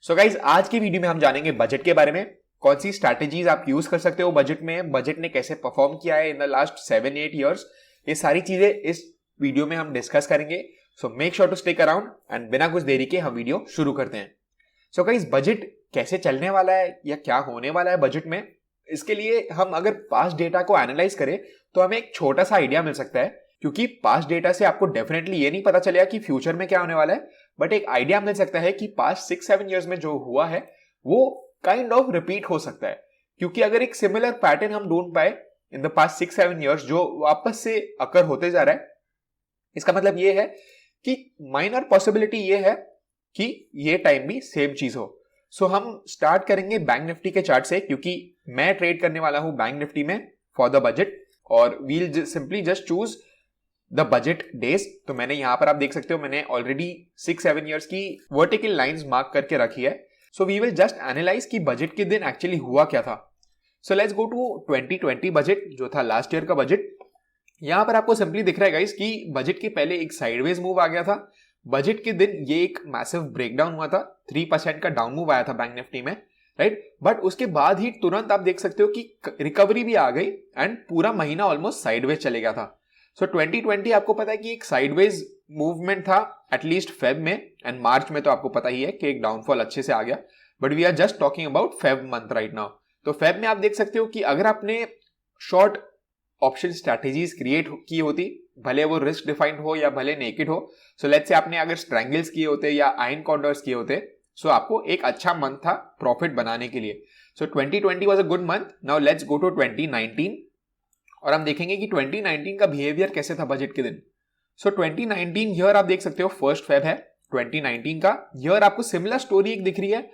So guys आज की video में हम जानेंगे बजट के बारे में। कौन सी स्ट्रैटेजीज आप यूज कर सकते हो बजट में, बजट ने कैसे परफॉर्म किया है इन द लास्ट 7-8 ईयर्स। ये सारी चीजें इस वीडियो में हम डिस्कस करेंगे। So make sure to stick around and बिना कुछ देरी के हम वीडियो शुरू करते हैं। सो गाइज बजट कैसे चलने वाला है या क्या होने वाला है बजट में, इसके लिए हम अगर पास्ट डेटा को एनालाइज करें तो हमें एक छोटा सा आइडिया मिल सकता है। क्योंकि पास्ट डेटा से आपको डेफिनेटली ये नहीं पता चलेगा कि फ्यूचर में क्या होने वाला है, बट एक आइडिया मिल सकता है कि पास्ट 6-7 ईयर्स में जो हुआ है वो काइंड ऑफ रिपीट हो सकता है। क्योंकि अगर एक सिमिलर पैटर्न हम ढूंढ पाए इन द पास्ट 6-7 ईयर्स जो वापस से अकर होते जा रहा है, इसका मतलब ये है कि माइनर पॉसिबिलिटी ये है कि ये टाइम भी सेम चीज हो। सो हम स्टार्ट करेंगे बैंक निफ्टी के चार्ट से, क्योंकि मैं ट्रेड करने वाला हूं बैंक निफ्टी में फॉर द बजट, और we'll simply just choose the budget days. तो मैंने यहां पर आप देख सकते हो मैंने ऑलरेडी 6-7 ईयर्स की वर्टिकल लाइंस मार्क करके रखी है। So we will just analyse कि बजट के दिन एक्चुअली हुआ क्या था। So let's go to 2020 budget जो था लास्ट ईयर का बजट। यहां पर आपको सिंपली दिख रहा है गाइस कि बजट के पहले एक साइडवेज मूव आ गया था। बजट के दिन ये एक मैसिव ब्रेकडाउन हुआ था, 3% का डाउन मूव आया था बैंक निफ्टी में, राइट। बट उसके बाद ही तुरंत आप देख सकते हो कि रिकवरी भी आ गई एंड पूरा महीना ऑलमोस्ट साइडवेज चले गया था। सो 2020 आपको पता है कि एक साइडवेज मूवमेंट था एटलीस्ट फेब में, एंड मार्च में तो आपको पता ही है कि एक डाउनफॉल अच्छे से आ गया। But we are just talking about Feb month right now. तो फेब में आप देख सकते हो कि अगर आपने शॉर्ट ऑप्शन स्ट्रैटेजीज क्रिएट की होती, भले वो रिस्क डिफाइंड हो या भले नेकेड हो, सो लेट्स से आपने अगर स्ट्रैंगल्स किए होते या आयन कॉर्डर्स किए होते, सो आपको एक अच्छा मंथ था प्रॉफिट बनाने के लिए। So 2020 was a good month. Now let's go to 2019 और हम देखेंगे कि 2019 का बिहेवियर कैसे था बजट के दिन। सो 2019 ईयर आप देख सकते हो फर्स्ट फेब है 2019 का ईयर। आपको सिमिलर स्टोरी एक दिख रही है।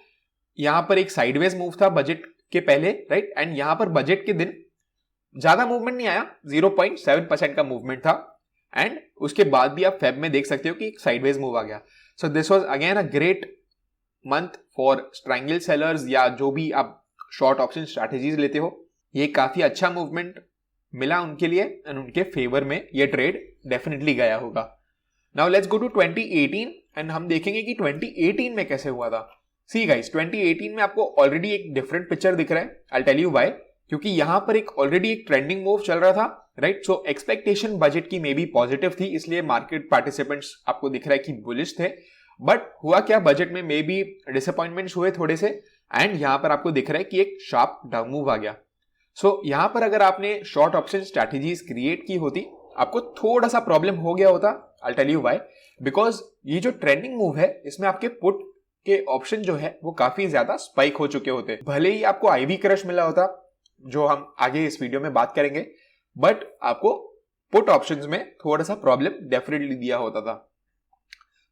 यहां पर एक साइडवेज मूव था बजट के पहले, राइट, एंड यहां पर बजट के दिन ज्यादा मूवमेंट नहीं आया, 0.7% का मूवमेंट था, एंड उसके बाद भी आप फेब में देख सकते हो कि एक साइडवेज मूव आ गया। So this was again a great month for strangle sellers या जो भी आप शॉर्ट ऑप्शन स्ट्रैटेजीज लेते हो। ये काफी अच्छा मूवमेंट मिला उनके लिए एंड उनके फेवर में ये ट्रेड डेफिनेटली गया होगा। Now let's go to 2018 and हम देखेंगे कि 2018 में कैसे हुआ था। सी गाइस 2018 में आपको ऑलरेडी एक डिफरेंट पिक्चर दिख रहा है। I tell you why. क्योंकि यहां पर एक ऑलरेडी एक ट्रेंडिंग मूव चल रहा था, राइट। सो एक्सपेक्टेशन बजट की मे बी पॉजिटिव थी, इसलिए मार्केट पार्टिसिपेंट्स आपको दिख रहा है कि बुलिश थे। बट हुआ क्या, बजट में मे बी डिसअपॉइंटमेंट्स हुए थोड़े से, एंड यहां पर आपको दिख रहा है कि एक शार्प डाउन मूव आ गया। सो यहां पर अगर आपने शॉर्ट ऑप्शन स्ट्रैटेजीज क्रिएट की होती, आपको थोड़ा सा प्रॉब्लम हो गया होता। I tell you why. Because ये जो ट्रेंडिंग मूव है इसमें आपके पुट के ऑप्शन जो है वो काफी ज्यादा स्पाइक हो चुके होते। भले ही आपको आईवी क्रश मिला होता, जो हम आगे इस वीडियो में बात करेंगे, बट आपको पुट ऑप्शंस में थोड़ा सा प्रॉब्लम डेफिनेटली दिया होता था।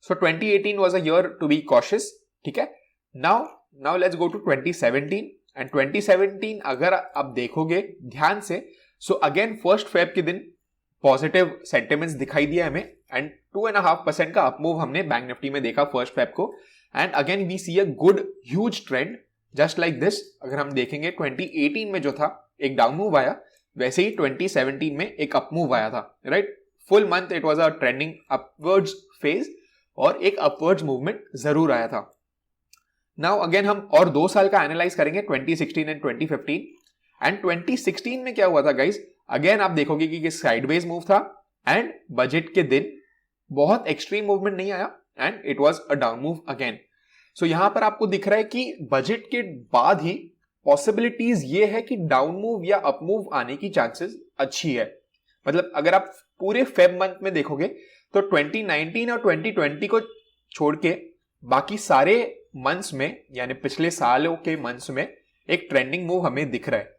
So 2018 was a year to be cautious, ठीक है। Now let's go to 2017 and 2017 अगर आप देखोगे ध्यान से, सो अगेन फर्स्ट फेब के दिन पॉजिटिव सेंटिमेंट्स दिखाई दिया हमें, एंड 2.5% का अपमूव हमने बैंक निफ्टी में देखा फर्स्ट फेब को, and again we see a good huge trend just like this. अगर हम देखेंगे 2018 में जो था एक डाउन मूव आया, वैसे ही 2017 में एक अपमूव आया था, right. Full month it was a trending upwards phase और एक अपवर्ड्स मूवमेंट जरूर आया था। नाउ अगेन हम और 2 साल का एनालाइज करेंगे 2016 एंड 2015। एंड 2016 में क्या हुआ था गाइस, अगेन आप देखोगे कि साइडवेज मूव था एंड बजट के दिन बहुत एक्सट्रीम मूवमेंट नहीं आया and it was a down move again. So यहां पर आपको दिख रहा है कि बजट के बाद ही पॉसिबिलिटीज ये है कि डाउन मूव या अप मूव आने की चांसेस अच्छी है। मतलब अगर आप पूरे फेब मंथ में देखोगे तो 2019 और 2020 को छोड़ के बाकी सारे मंथ्स में, यानी पिछले सालों के मंथ्स में एक ट्रेंडिंग मूव हमें दिख रहा है।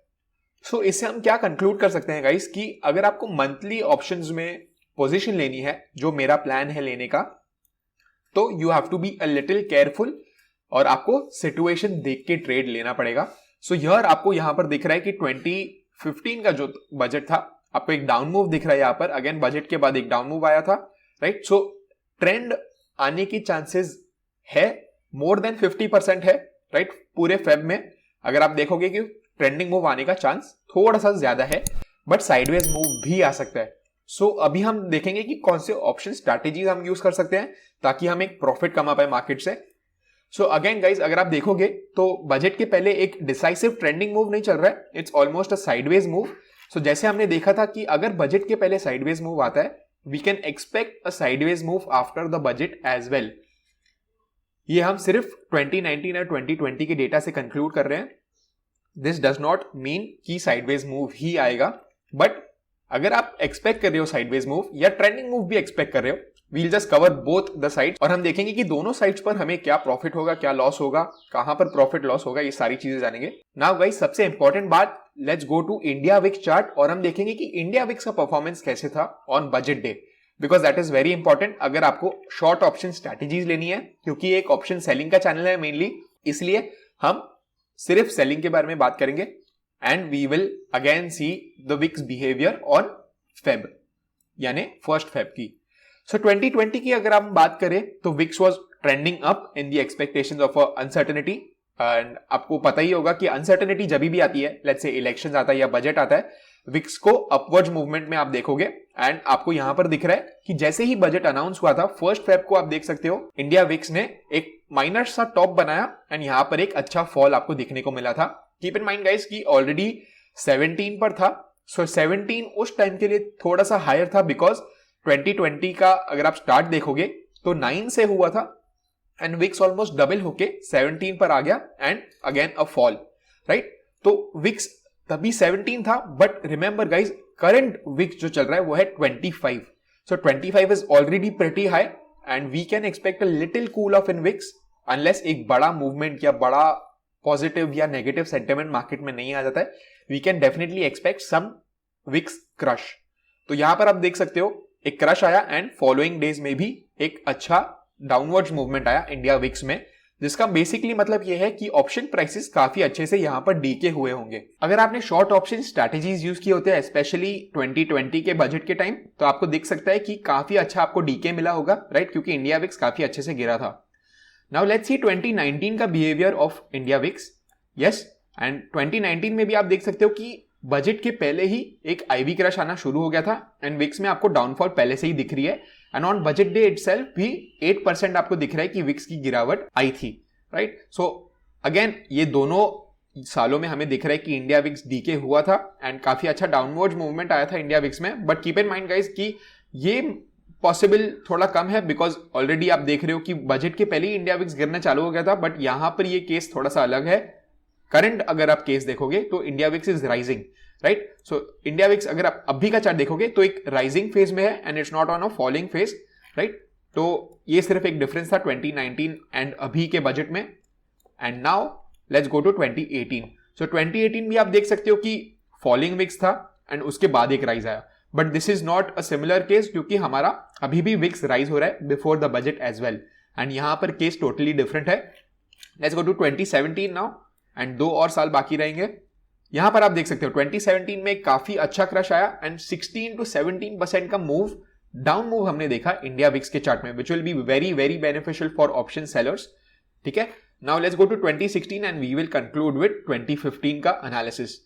सो इससे हम क्या कंक्लूड कर सकते हैं गाइस कि अगर आपको मंथली ऑप्शंस में पोजीशन लेनी है, जो मेरा प्लान है लेने का, तो you have to be a little careful और आपको सिचुएशन देख के ट्रेड लेना पड़ेगा। सो हियर आपको यहां पर दिख रहा है कि 2015 का जो बजट था, आपको एक डाउन मूव दिख रहा है यहां पर। अगेन बजट के बाद एक डाउन मूव आया था, राइट। सो ट्रेंड आने की चांसेस है, मोर देन 50% है, राइट। पूरे फेब में अगर आप देखोगे कि ट्रेंडिंग मूव आने का चांस थोड़ा सा ज्यादा है, बट साइडवेज मूव भी आ सकता है। सो अभी हम देखेंगे कि कौन से ऑप्शन स्ट्रैटेजीज हम यूज कर सकते हैं ताकि हम एक प्रॉफिट कमा पाए मार्केट से। सो अगेन गाइज, अगर आप देखोगे तो बजट के पहले एक डिसाइसिव ट्रेंडिंग मूव नहीं चल रहा है, it's almost a sideways move. So जैसे हमने देखा था कि अगर बजट के पहले साइडवेज मूव आता है, we can expect a sideways move after the budget as well. ये हम सिर्फ 2019 और 2020 के डेटा से कंक्लूड कर रहे हैं. दिस डज नॉट मीन कि साइडवेज मूव ही आएगा, बट अगर आप एक्सपेक्ट कर रहे हो साइडवेज मूव या ट्रेंडिंग मूव भी एक्सपेक्ट कर रहे हो, we'll just cover both the sides और हम देखेंगे कि दोनों साइड्स पर हमें क्या प्रॉफिट होगा, क्या लॉस होगा, कहां पर प्रॉफिट लॉस होगा, ये सारी चीजें जानेंगे. नाउ गाइस, सबसे इंपॉर्टेंट बात, let's go to India VIX chart और हम देखेंगे कि इंडिया विक्स का परफॉर्मेंस कैसे था on budget day, because that is very important अगर आपको शॉर्ट ऑप्शन स्ट्रैटेजीज लेनी है, क्योंकि एक ऑप्शन सेलिंग का चैनल है मेनली, इसलिए हम सिर्फ सेलिंग के बारे में बात करेंगे. And we will again see the VIX behaviour on Feb, यानी 1 फेब की. सो 2020 की अगर हम बात करें तो VIX was trending up in the expectations of uncertainty. And आपको पता ही होगा कि अनसर्टेनिटी जब भी आती है, लेट्स से इलेक्शंस आता है या बजट आता है, विक्स को अपवर्ड मूवमेंट में आप देखोगे. एंड आपको यहां पर दिख रहा है कि जैसे ही बजट अनाउंस हुआ था 1 फेब को, आप देख सकते हो इंडिया विक्स ने एक माइनर सा टॉप बनाया एंड यहां पर एक अच्छा फॉल आपको दिखने को मिला था. कीप इन माइंड गाइस कि ऑलरेडी 17 पर था. सो 17 उस टाइम के लिए थोड़ा सा हायर था, बिकॉज 2020 का अगर आप स्टार्ट देखोगे तो 9 से हुआ था एंड विक्स ऑलमोस्ट डबल होके 17 पर आ गया and again a fall, right. तो विक्स तभी 17 था, but remember guys, current VIX जो चल रहा है वो है 25. So 25 is already pretty high and we can expect a little cool off in VIX unless एक बड़ा मूवमेंट या बड़ा पॉजिटिव या नेगेटिव सेंटिमेंट मार्केट में नहीं आ जाता है. We can definitely expect some VIX crash. तो यहां पर आप देख सकते हो एक क्रश आया एंड फॉलोइंग डेज में भी एक अच्छा डाउनवर्ड्स मूवमेंट आया इंडिया विक्स में, जिसका बेसिकली मतलब यह है कि ऑप्शन प्राइसेस काफी अच्छे से यहां पर डीके हुए होंगे. अगर आपने शॉर्ट ऑप्शन स्ट्रैटेजीज यूज किए होते हैं स्पेशली 2020 के बजट के टाइम, तो आपको दिख सकता है कि काफी अच्छा आपको डीके मिला होगा, राइट, क्योंकि इंडिया विक्स काफी अच्छे से गिरा था. नाउ लेट्स सी 2019 का behaviour of India VIX. Yes, and 2019 में भी आप देख सकते हो कि बजट के पहले ही एक आईवी क्रश आना शुरू हो गया था एंड विक्स में आपको डाउनफॉल पहले से ही दिख रही है. And on budget day itself भी 8% आपको दिख रहा है कि विक्स की गिरावट आई थी, राइट. सो अगेन ये दोनों सालों में हमें दिख रहा है कि इंडिया विक्स डीके हुआ था एंड काफी अच्छा डाउनवर्ड मूवमेंट आया था इंडिया विक्स में. But keep in mind guys कि ये पॉसिबल थोड़ा कम है, बिकॉज ऑलरेडी आप देख रहे हो कि बजट के पहले ही इंडिया विक्स गिरना चालू हो गया था. बट यहां पर ये केस थोड़ा सा अलग है. करंट अगर आप केस देखोगे तो India VIX is rising, right. So India VIX अगर आप अभी का चार्ट देखोगे तो एक राइजिंग फेज में है and it's not on a falling phase, right. तो ये सिर्फ एक डिफरेंस था 2019 एंड अभी के बजट में. And now let's go to 2018. So 2018 भी आप देख सकते हो कि फॉलिंग विक्स था एंड उसके बाद एक राइज आया. But this is not a similar case, क्योंकि हमारा अभी भी विक्स राइज हो रहा है before the budget as well, and यहां पर केस टोटली डिफरेंट है. Let's go to 2017 now and 2 और साल बाकी रहेंगे. यहां पर आप देख सकते हो 2017 में काफी अच्छा क्रश आया एंड 16 to 17% का मूव, डाउन मूव हमने देखा इंडिया विक्स के चार्ट में, which will be very very beneficial for option sellers. ठीक है, now let's go to 2016 and we will conclude with 2015 का एनालिसिस.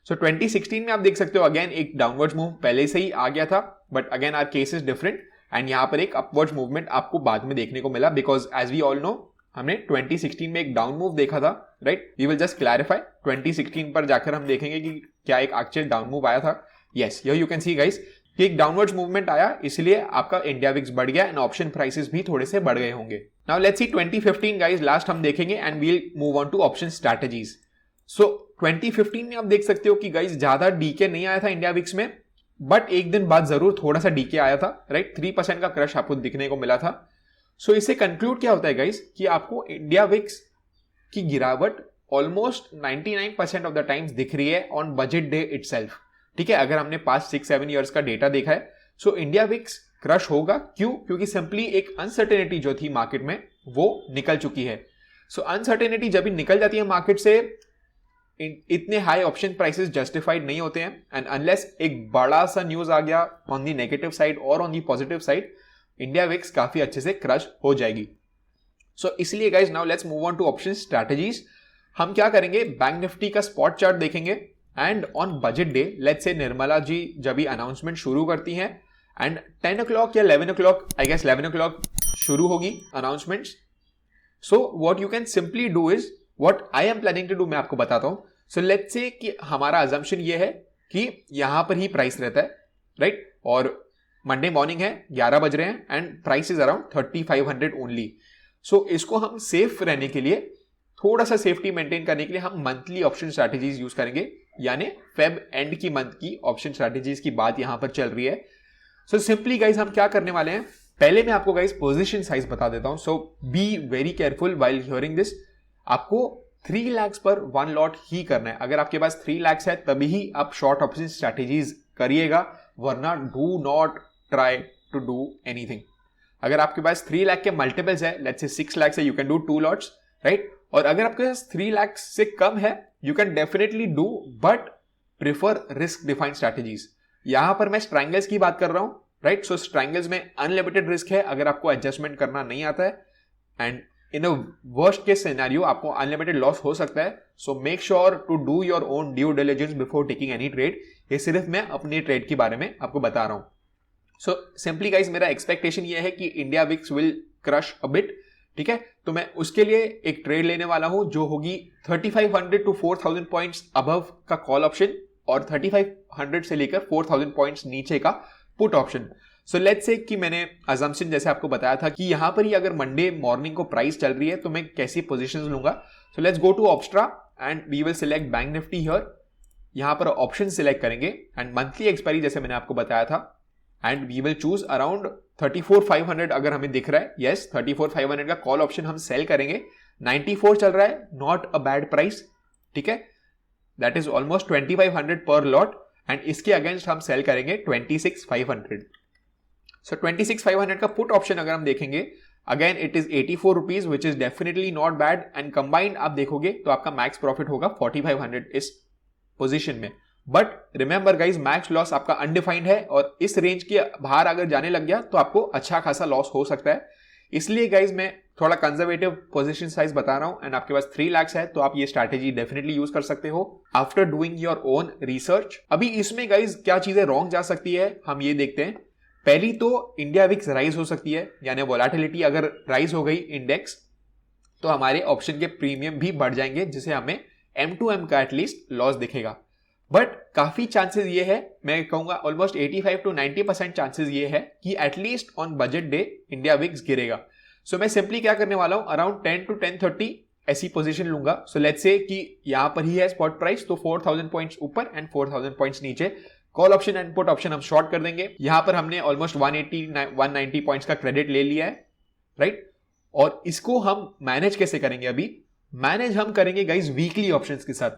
सो 2016 में आप देख सकते हो अगेन एक डाउनवर्ड मूव पहले से ही आ गया था, but again our case is different and यहां पर एक अपवर्ड मूवमेंट आपको बाद में देखने को मिला, because as we all know हमने 2016 में एक डाउन मूव देखा था, right. We will just clarify 2016 पर जाकर हम देखेंगे कि क्या एक एक्चुअल डाउन मूव आया था. Yes, here you can see guys कि एक डाउनवर्ड मूवमेंट आया, इसलिए आपका इंडिया विक्स बढ़ गया एंड ऑप्शन प्राइसेस भी थोड़े से बढ़ गए होंगे. Now let's see 2015 guys, last हम देखेंगे and we will move on to option strategies. So 2015 में आप देख सकते हो कि गाइस ज्यादा डीके नहीं आया था इंडिया विक्स में, बट एक दिन बाद जरूर थोड़ा सा डीके आया था, राइट. 3% का क्रश आपको दिखने को मिला था. सो इससे कंक्लूड क्या होता है गाइस कि आपको इंडिया विक्स की गिरावट ऑलमोस्ट 99% ऑफ द टाइम्स दिख रही है ऑन बजट डे इटसेल्फ. ठीक है, अगर हमने पास्ट 6-7 ईयर्स का डेटा देखा है, सो इंडिया विक्स क्रश होगा. क्यों? क्योंकि सिंपली एक अनसर्टेनिटी जो थी मार्केट में वो निकल चुकी है. सो अनसर्टेनिटी जब भी निकल जाती है मार्केट से, इतने हाई ऑप्शन प्राइसेस जस्टिफाइड नहीं होते हैं, एंड अनलेस एक बड़ा सा न्यूज आ गया ऑन दी नेगेटिव साइड और on the positive side, India VIX काफी अच्छे से क्रश हो जाएगी. सो इसलिए guys now let's move on to option strategies. हम क्या करेंगे, बैंक निफ्टी का स्पॉट चार्ट देखेंगे and on budget day let's say Nirmala जी जब भी अनाउंसमेंट शुरू करती हैं एंड 10 o'clock या 11 o'clock, आई गेस 11 o'clock शुरू होगी announcements. So what you can simply do is, what I am planning to do, मैं आपको बताता हूं. सो लेट्स से कि हमारा अजम्पशन ये है कि यहां पर ही प्राइस रहता है, राइट, और मंडे मॉर्निंग है, 11 बज रहे हैं and price is around 3500 only. So इसको हम सेफ रहने के लिए, थोड़ा सा सेफ्टी मेंटेन करने के लिए हम मंथली ऑप्शन स्ट्रैटेजीज यूज करेंगे, यानी फेब एंड की मंथ की ऑप्शन स्ट्रैटेजीज की बात यहां पर चल रही है. सो सिंपली गाइज हम क्या करने वाले हैं, पहले मैं आपको गाइज पोजीशन साइज बता देता हूं. So be very careful while hearing this. आपको 3 lakhs पर 1 लॉट ही करना है. अगर आपके पास 3 lakhs है तभी ही आप शॉर्ट ऑप्शन स्ट्रैटेजीज करिएगा, वरना do not try to do anything. अगर आपके पास 3 लाख के मल्टीपल्स है, लेट्स से 6 lakhs है, you can do 2 lots, right. और अगर आपके पास 3 lakhs से कम है, you can definitely do, but prefer risk defined strategies. यहां पर मैं स्ट्रैंगल्स की बात कर रहा हूं, राइट. सो स्ट्रैंगल्स में अनलिमिटेड रिस्क है अगर आपको एडजस्टमेंट करना नहीं आता है, and in a worst case scenario आपको अनलिमिटेड लॉस हो सकता है. So make sure to do your own due diligence before taking any trade. ये सिर्फ मैं अपने ट्रेड के बारे में आपको बता रहा हूं. सो सिंपली गाइज मेरा एक्सपेक्टेशन ये है कि India VIX will crush a bit, ठीक है. तो मैं उसके लिए एक ट्रेड लेने वाला हूं जो होगी 3500 टू 4000 पॉइंट्स अबव का कॉल ऑप्शन और 3500 से लेकर 4000 पॉइंट्स नीचे का put option. So let's say कि मैंने अजम्पशन जैसे आपको बताया था कि यहां पर ही अगर मंडे मॉर्निंग को प्राइस चल रही है तो मैं कैसी पोजीशंस लूंगा. So let's go to Opstra and we will select bank Nifty here. यहां पर ऑप्शन सिलेक्ट करेंगे एंड मंथली एक्सपायरी जैसे मैंने आपको बताया था, and we will choose around 34,500 अगर हमें दिख रहा है. यस, 34,500 का कॉल ऑप्शन हम सेल करेंगे. 94 चल रहा है, नॉट अ बैड प्राइस, ठीक है. दैट इज ऑलमोस्ट 2500 पर लॉट, एंड इसके अगेंस्ट हम सेल करेंगे 26,500. सो 26,500 का पुट ऑप्शन अगर हम देखेंगे, again it is 84 rupees, which is definitely not bad, and combined आप देखोगे तो आपका मैक्स प्रॉफिट होगा 4500 इस पोजीशन में. But remember guys, max loss आपका अनडिफाइंड है और इस रेंज के बाहर अगर जाने लग गया तो आपको अच्छा खासा लॉस हो सकता है. इसलिए गाइज मैं थोड़ा कंजर्वेटिव पोजीशन साइज बता रहा हूं, एंड आपके पास 3 lakhs है तो आप ये स्ट्रैटेजी डेफिनेटली यूज कर सकते हो after doing your own research. अभी इसमें गाइज क्या चीजें रॉन्ग जा सकती है हम ये देखते हैं. पहली तो इंडिया विक्स राइज हो सकती है, यानी वोलेटिलिटी अगर राइज हो गई इंडेक्स तो हमारे ऑप्शन के प्रीमियम भी बढ़ जाएंगे, जिसे हमें M2M का एटलीस्ट लॉस दिखेगा. बट काफी चांसेस ये है, मैं कहूंगा ऑलमोस्ट 85 to 90% चांसेस ये है कि at least on budget day India VIX गिरेगा. सो मैं सिंपली क्या करने वाला हूं, अराउंड 10 to 10:30 ऐसी पोजीशन लूंगा. सो लेट्स से कि यहां पर ही है स्पॉट प्राइस, तो 4000 पॉइंट्स ऊपर एंड 4000 पॉइंट्स नीचे. Call option and put option हम शॉर्ट कर देंगे. यहां पर हमने ऑलमोस्ट 180-190 पॉइंट्स का क्रेडिट ले लिया है, राइट. और इसको हम मैनेज कैसे करेंगे, अभी मैनेज हम करेंगे गाइज वीकली ऑप्शंस के साथ,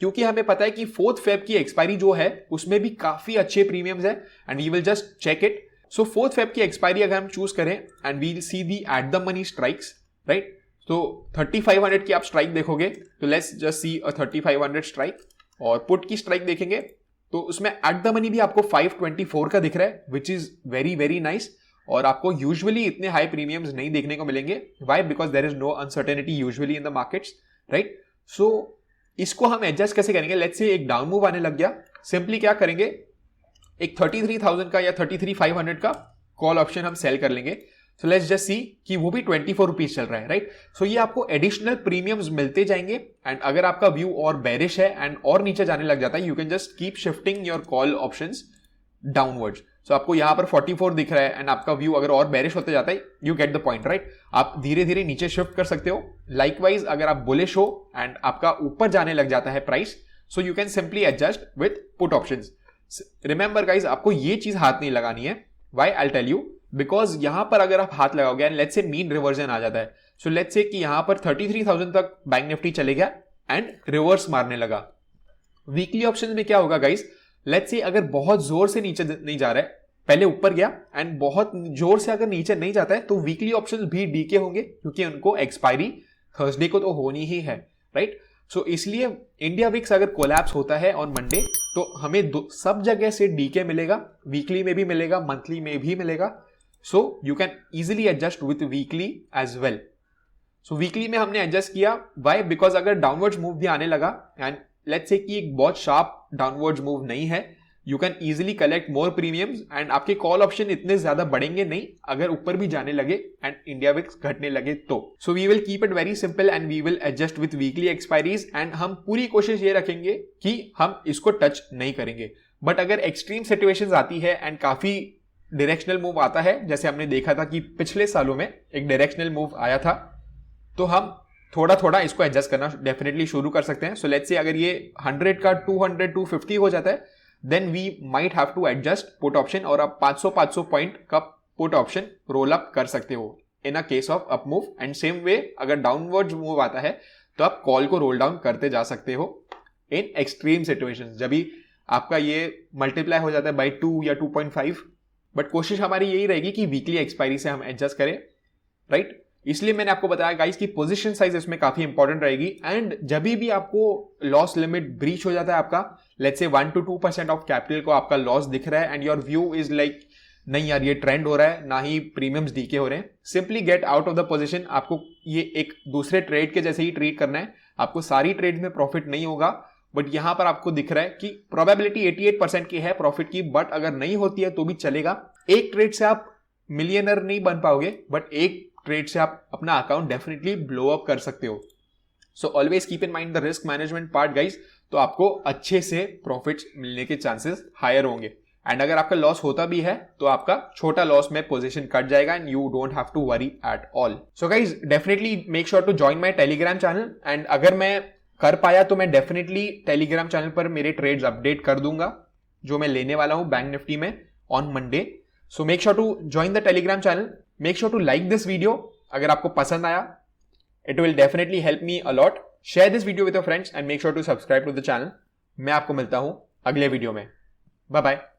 क्योंकि हमें पता है कि 4th Feb की एक्सपायरी जो है उसमें भी काफी अच्छे प्रीमियम्स है, and we will just check it. So 4th Feb की एक्सपायरी अगर हम चूज करें and we will see the at the money strikes, right. तो 3500 की आप स्ट्राइक देखोगे तो let's just see a 3500 strike, और पुट की स्ट्राइक देखेंगे तो उसमें एट द मनी भी आपको 524 का दिख रहा है, which is very very nice. और आपको यूजुअली इतने हाई प्रीमियम्स नहीं देखने को मिलेंगे. Why? Because there is no uncertainty usually in the markets, right. सो इसको हम एडजस्ट कैसे करेंगे, लेट्स से एक डाउन मूव आने लग गया, सिंपली क्या करेंगे, एक 33,000 का या 33,500 का कॉल ऑप्शन हम सेल कर लेंगे. सो लेट्स जस्ट सी कि वो भी 24 रुपीज चल रहा है, राइट. सो ये आपको एडिशनल प्रीमियम्स मिलते जाएंगे, एंड अगर आपका व्यू और बेरिश है एंड और नीचे जाने लग जाता है, you can just keep shifting your call options downwards. So आपको यहां पर 44 दिख रहा है एंड आपका व्यू अगर और बेरिश होते जाता है, you get the point, right. आप धीरे धीरे नीचे शिफ्ट कर सकते हो. लाइकवाइज अगर आप बुलिश हो एंड आपका ऊपर जाने लग जाता है price, so you can simply adjust with put options. Remember guys, आपको ये चीज हाथ नहीं लगानी है. Why? I tell you, because यहां पर अगर आप हाथ लगाओगे and let's say mean reversion आ जाता है, सो लेट्स से कि यहां पर 33,000 तक बैंक निफ्टी चले गया एंड रिवर्स मारने लगा. वीकली ऑप्शन में क्या होगा गाइज, लेट्स से अगर बहुत जोर से नीचे नहीं जा रहा है, पहले ऊपर गया एंड बहुत जोर से अगर नीचे नहीं जाता है, तो वीकली ऑप्शंस भी डीके होंगे, क्योंकि उनको एक्सपायरी थर्सडे को तो होनी ही है, राइट. सो इसलिए इंडिया विक्स अगर कोलैप्स होता है ऑन मंडे तो हमें सब जगह से डीके मिलेगा, वीकली में भी मिलेगा, मंथली में भी मिलेगा. So you can easily adjust with weekly as well. So weekly में हमने एडजस्ट किया. व्हाई? बिकॉज अगर डाउनवर्ड्स मूव भी आने लगा एंड लेट्स से कि एक बहुत शार्प डाउनवर्ड्स मूव नहीं है, you can easily collect more premiums and आपके कॉल ऑप्शन इतने ज्यादा बढ़ेंगे नहीं अगर ऊपर भी जाने लगे एंड इंडिया विक्स घटने लगे तो। So we will keep it very simple and we will adjust with weekly expiries and हम पूरी कोशिश ये रखेंगे कि हम इसको टच नहीं करेंगे। बट अगर एक्सट्रीम सिचुएशंस आती है एंड काफी डायरेक्शनल मूव आता है, जैसे हमने देखा था कि पिछले सालों में एक डायरेक्शनल मूव आया था, तो हम थोड़ा थोड़ा इसको एडजस्ट करना डेफिनेटली शुरू कर सकते हैं। सो लेट्स से अगर ये 100 का 200 250 हो जाता है then we might have to adjust put option और आप 500 पॉइंट का पुट ऑप्शन रोल अप कर सकते हो in a case of up move. And same way अगर डाउनवर्ड मूव आता है तो आप कॉल को रोल डाउन करते जा सकते हो इन एक्सट्रीम सिचुएशंस, जब भी आपका ये मल्टीप्लाई हो जाता है बाई 2 या 2.5। बट कोशिश हमारी यही रहेगी कि वीकली एक्सपायरी से हम एडजस्ट करें, राइट? इसलिए मैंने आपको बताया गाइस कि पोजीशन साइज इसमें काफी इंपॉर्टेंट रहेगी। एंड जब भी आपको लॉस लिमिट ब्रीच हो जाता है आपका, let's say 1 to 2% of capital को आपका लॉस दिख रहा है and your view is like नहीं यार ये ट्रेंड हो रहा है, ना ही प्रीमियम्स डीके हो रहे हैं, simply get out of the position. आपको ये एक दूसरे ट्रेड के जैसे ही ट्रीट करना है। आपको सारी ट्रेड में प्रॉफिट नहीं होगा, बट यहां पर आपको दिख रहा है कि प्रोबेबिलिटी 88% की है प्रॉफिट की, बट अगर नहीं होती है तो भी चलेगा। एक ट्रेड से आप मिलियनर नहीं बन पाओगे, बट एक ट्रेड से आप अपना अकाउंट डेफिनेटली ब्लो अप कर सकते हो। So always keep in mind the risk management part guys, तो आपको अच्छे से प्रॉफिट्स मिलने के चांसेस हायर होंगे। एंड अगर आपका लॉस होता भी है तो आपका छोटा लॉस में पोजीशन कट जाएगा and you don't have to worry at all. So guys definitely make sure to join my Telegram channel and अगर मैं कर पाया तो मैं डेफिनेटली टेलीग्राम चैनल पर मेरे ट्रेड्स अपडेट कर दूंगा जो मैं लेने वाला हूं बैंक निफ्टी में on Monday. So make sure to join the Telegram channel, make sure to like this video अगर आपको पसंद आया, it will definitely help me a lot. Share this video with your friends and make sure to subscribe to the channel. मैं आपको मिलता हूं अगले video में, बाय बाय।